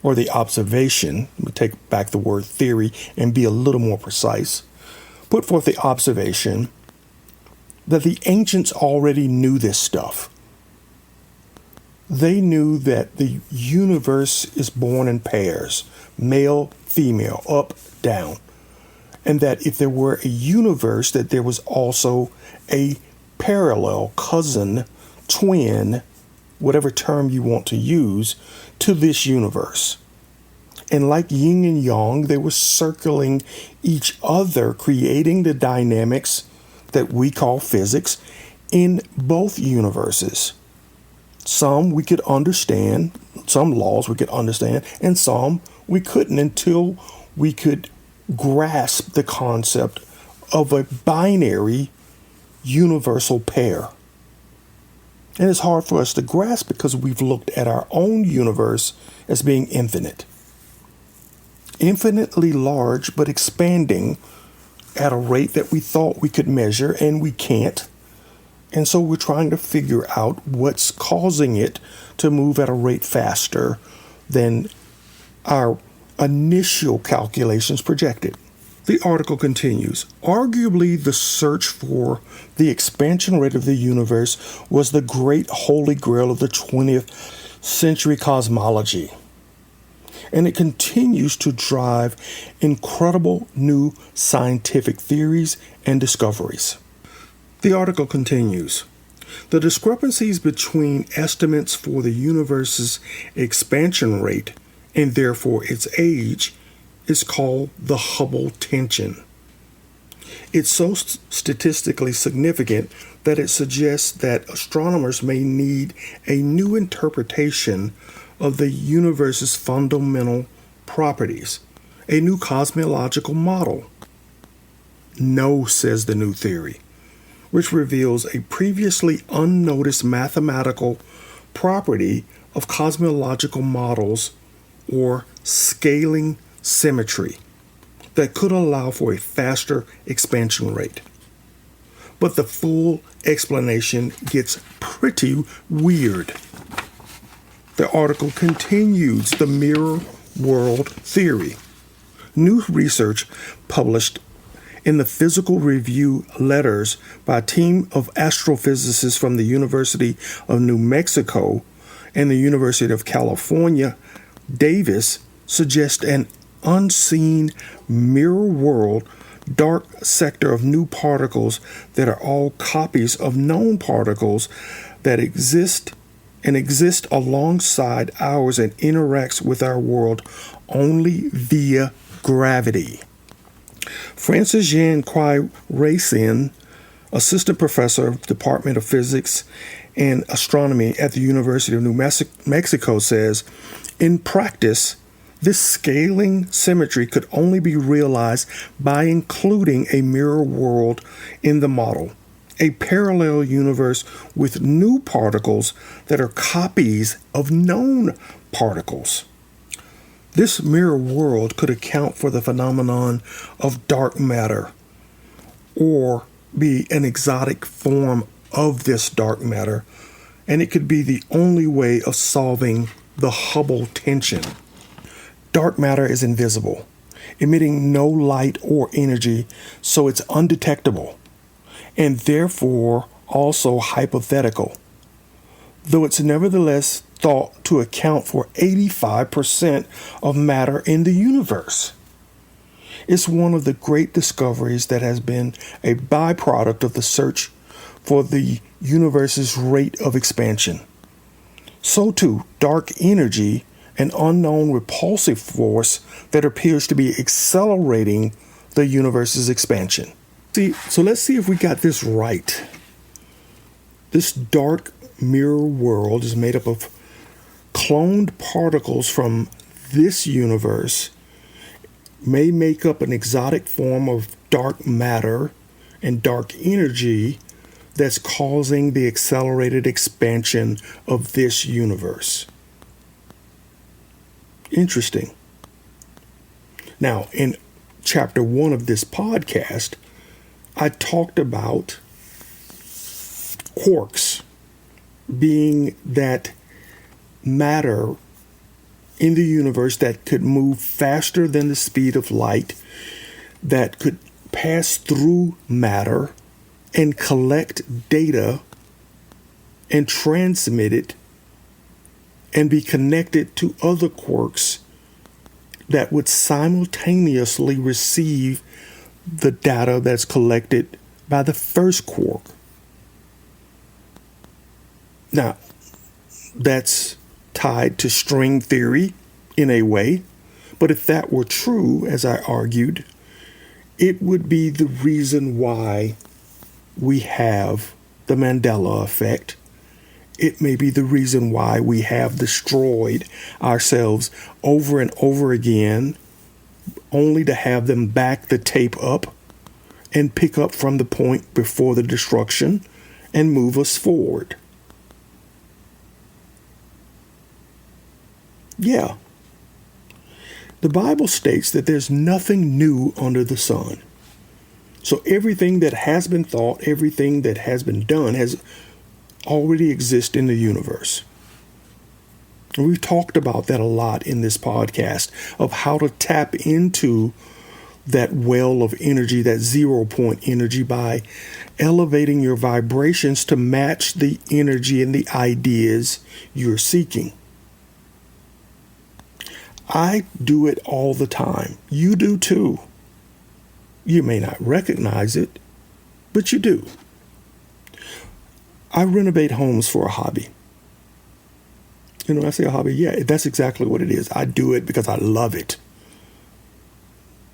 or the observation, let me take back the word theory and be a little more precise, put forth the observation that the ancients already knew this stuff. They knew that the universe is born in pairs, male, female, up, down. And that if there were a universe, that there was also a parallel, cousin, twin, whatever term you want to use, to this universe. And like yin and yang, they were circling each other, creating the dynamics that we call physics in both universes. Some we could understand, some laws we could understand, and some we couldn't until we could grasp the concept of a binary universal pair. And it's hard for us to grasp because we've looked at our own universe as being infinite. Infinitely large, but expanding at a rate that we thought we could measure, and we can't. And so we're trying to figure out what's causing it to move at a rate faster than our initial calculations projected. The article continues. Arguably, the search for the expansion rate of the universe was the great holy grail of the 20th century cosmology. And it continues to drive incredible new scientific theories and discoveries. The article continues. The discrepancies between estimates for the universe's expansion rate and therefore its age is called the Hubble tension. It's so statistically significant that it suggests that astronomers may need a new interpretation of the universe's fundamental properties, a new cosmological model. No, says the new theory, which reveals a previously unnoticed mathematical property of cosmological models or scaling symmetry that could allow for a faster expansion rate. But the full explanation gets pretty weird. The article continues the mirror world theory. New research published in the Physical Review Letters by a team of astrophysicists from the University of New Mexico and the University of California, Davis, suggests an unseen mirror world dark sector of new particles that are all copies of known particles that exist alongside ours and interacts with our world only via gravity. Francis Jean Racine, assistant professor of the Department of Physics and Astronomy at the University of New Mexico, says, in practice, this scaling symmetry could only be realized by including a mirror world in the model, a parallel universe with new particles that are copies of known particles. This mirror world could account for the phenomenon of dark matter, or be an exotic form of this dark matter, and it could be the only way of solving the Hubble tension. Dark matter is invisible, emitting no light or energy, so it's undetectable, and therefore also hypothetical, though it's nevertheless thought to account for 85% of matter in the universe. It's one of the great discoveries that has been a byproduct of the search for the universe's rate of expansion. So too, dark energy, an unknown repulsive force that appears to be accelerating the universe's expansion. So let's see if we got this right. This dark mirror world is made up of cloned particles from this universe, may make up an exotic form of dark matter and dark energy that's causing the accelerated expansion of this universe. Interesting. Now, in chapter 1 of this podcast, I talked about quarks being that matter in the universe that could move faster than the speed of light, that could pass through matter and collect data and transmit it and be connected to other quarks that would simultaneously receive the data that's collected by the first quark. Now, that's tied to string theory in a way, but if that were true, as I argued, it would be the reason why we have the Mandela effect. It may be the reason why we have destroyed ourselves over and over again, only to have them back the tape up and pick up from the point before the destruction and move us forward. Yeah. The Bible states that there's nothing new under the sun. So everything that has been thought, everything that has been done has already existed in the universe. And we've talked about that a lot in this podcast, of how to tap into that well of energy, that 0 point energy, by elevating your vibrations to match the energy and the ideas you're seeking. I do it all the time. You do too. You may not recognize it, but you do. I renovate homes for a hobby. You know, I say a hobby, yeah, that's exactly what it is. I do it because I love it.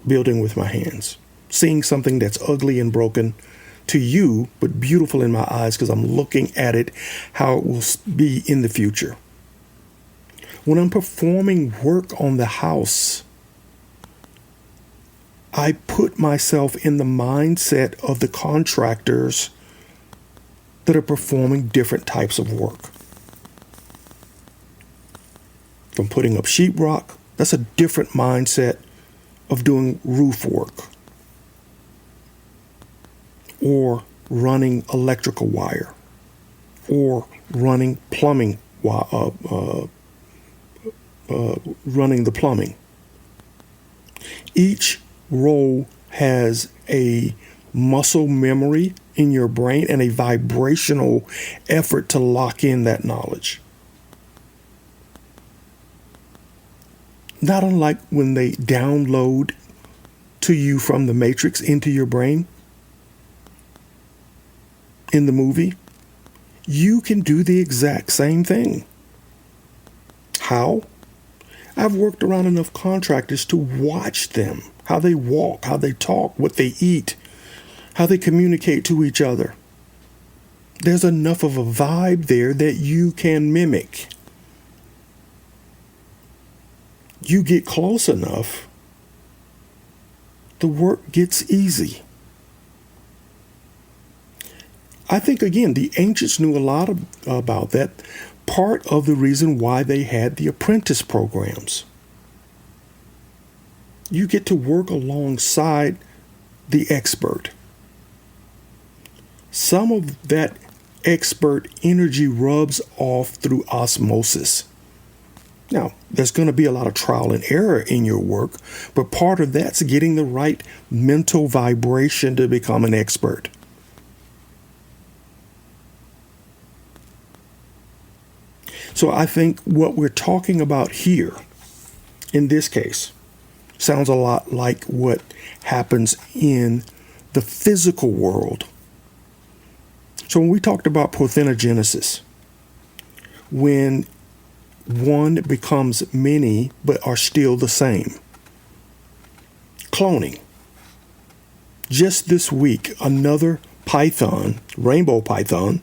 Building with my hands. Seeing something that's ugly and broken to you, but beautiful in my eyes because I'm looking at it, how it will be in the future. When I'm performing work on the house, I put myself in the mindset of the contractors that are performing different types of work. If I'm putting up sheetrock, that's a different mindset of doing roof work or running electrical wire or running plumbing, running the plumbing. Each role has a muscle memory in your brain and a vibrational effort to lock in that knowledge. Not unlike when they download to you from the Matrix into your brain in the movie, you can do the exact same thing. How? I've worked around enough contractors to watch them, how they walk, how they talk, what they eat, how they communicate to each other. There's enough of a vibe there that you can mimic. You get close enough, the work gets easy. I think, again, the ancients knew a lot about that. Part of the reason why they had the apprentice programs. You get to work alongside the expert. Some of that expert energy rubs off through osmosis. Now, there's going to be a lot of trial and error in your work, but part of that's getting the right mental vibration to become an expert. So I think what we're talking about here, in this case, sounds a lot like what happens in the physical world. So when we talked about parthenogenesis, when one becomes many but are still the same. Cloning. Just this week, another python, rainbow python,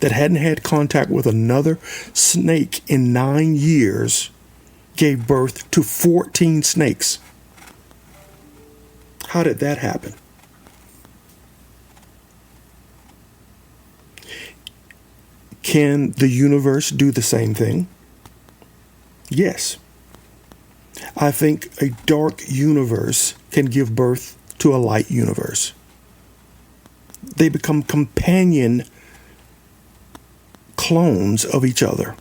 that hadn't had contact with another snake in 9 years gave birth to 14 snakes. How did that happen? Can the universe do the same thing? Yes. I think a dark universe can give birth to a light universe. They become companion clones of each other.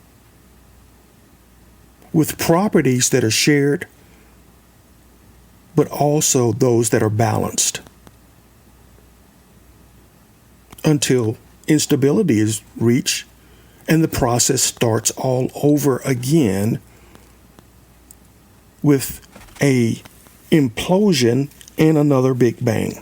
with properties that are shared, but also those that are balanced, until instability is reached and the process starts all over again with a implosion and another big bang.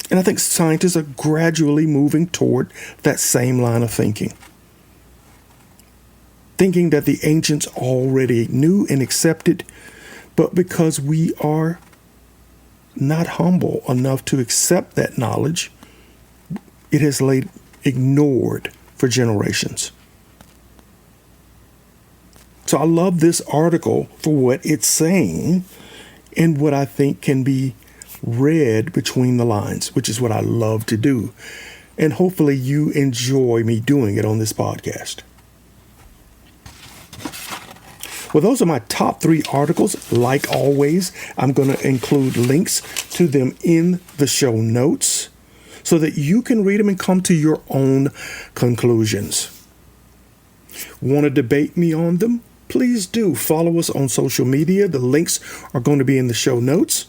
And I think scientists are gradually moving toward that same line of thinking that the ancients already knew and accepted, but because we are not humble enough to accept that knowledge, it has laid ignored for generations. So I love this article for what it's saying and what I think can be read between the lines, which is what I love to do. And hopefully you enjoy me doing it on this podcast. Well, those are my top 3 articles. Like always, I'm going to include links to them in the show notes so that you can read them and come to your own conclusions. Want to debate me on them? Please do. Follow us on social media. The links are going to be in the show notes.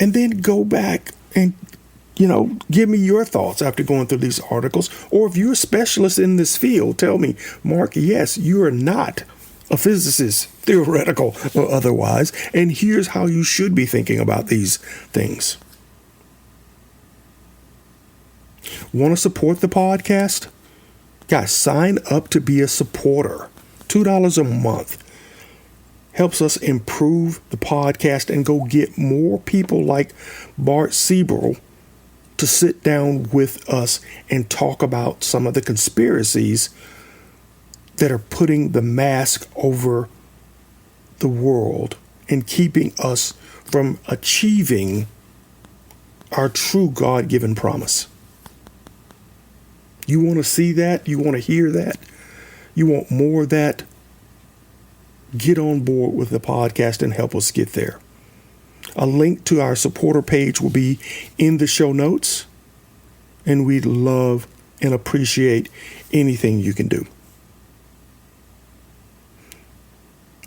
And then go back and, give me your thoughts after going through these articles. Or if you're a specialist in this field, tell me, Mark, yes, you are not a physicist, theoretical or otherwise, and here's how you should be thinking about these things. Want to support the podcast? Guys, sign up to be a supporter. $2 a month helps us improve the podcast and go get more people like Bart Siebel to sit down with us and talk about some of the conspiracies that are putting the mask over the world and keeping us from achieving our true God-given promise. You want to see that? You want to hear that? You want more of that? Get on board with the podcast and help us get there. A link to our supporter page will be in the show notes, and we'd love and appreciate anything you can do.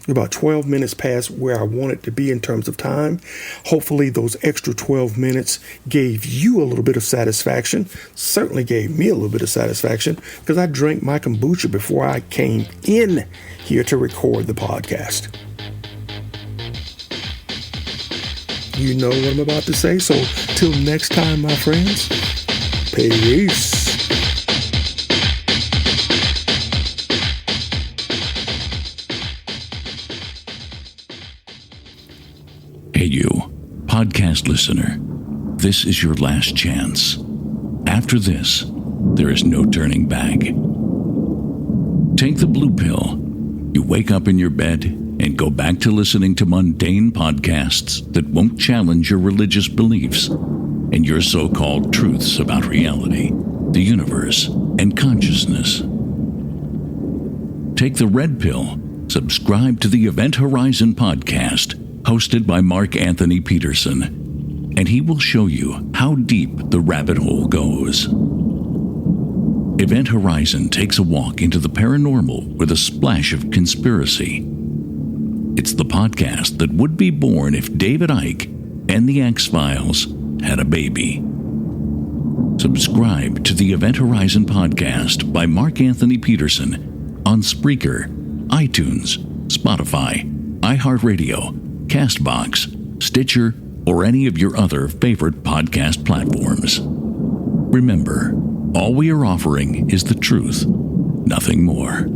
About 12 minutes past where I want it to be in terms of time. Hopefully those extra 12 minutes gave you a little bit of satisfaction. Certainly gave me a little bit of satisfaction because I drank my kombucha before I came in here to record the podcast. You know what I'm about to say. So till next time, my friends, peace. Hey you, podcast listener, this is your last chance. After this, there is no turning back. Take the blue pill. You wake up in your bed and go back to listening to mundane podcasts that won't challenge your religious beliefs and your so-called truths about reality, the universe, and consciousness. Take the red pill. Subscribe to the Event Horizon podcast, hosted by Mark Anthony Peterson, and he will show you how deep the rabbit hole goes. Event Horizon takes a walk into the paranormal with a splash of conspiracy. It's the podcast that would be born if David Icke and the X-Files had a baby. Subscribe to the Event Horizon podcast by Mark Anthony Peterson on Spreaker, iTunes, Spotify, iHeartRadio, CastBox, Stitcher, or any of your other favorite podcast platforms. Remember, all we are offering is the truth, nothing more.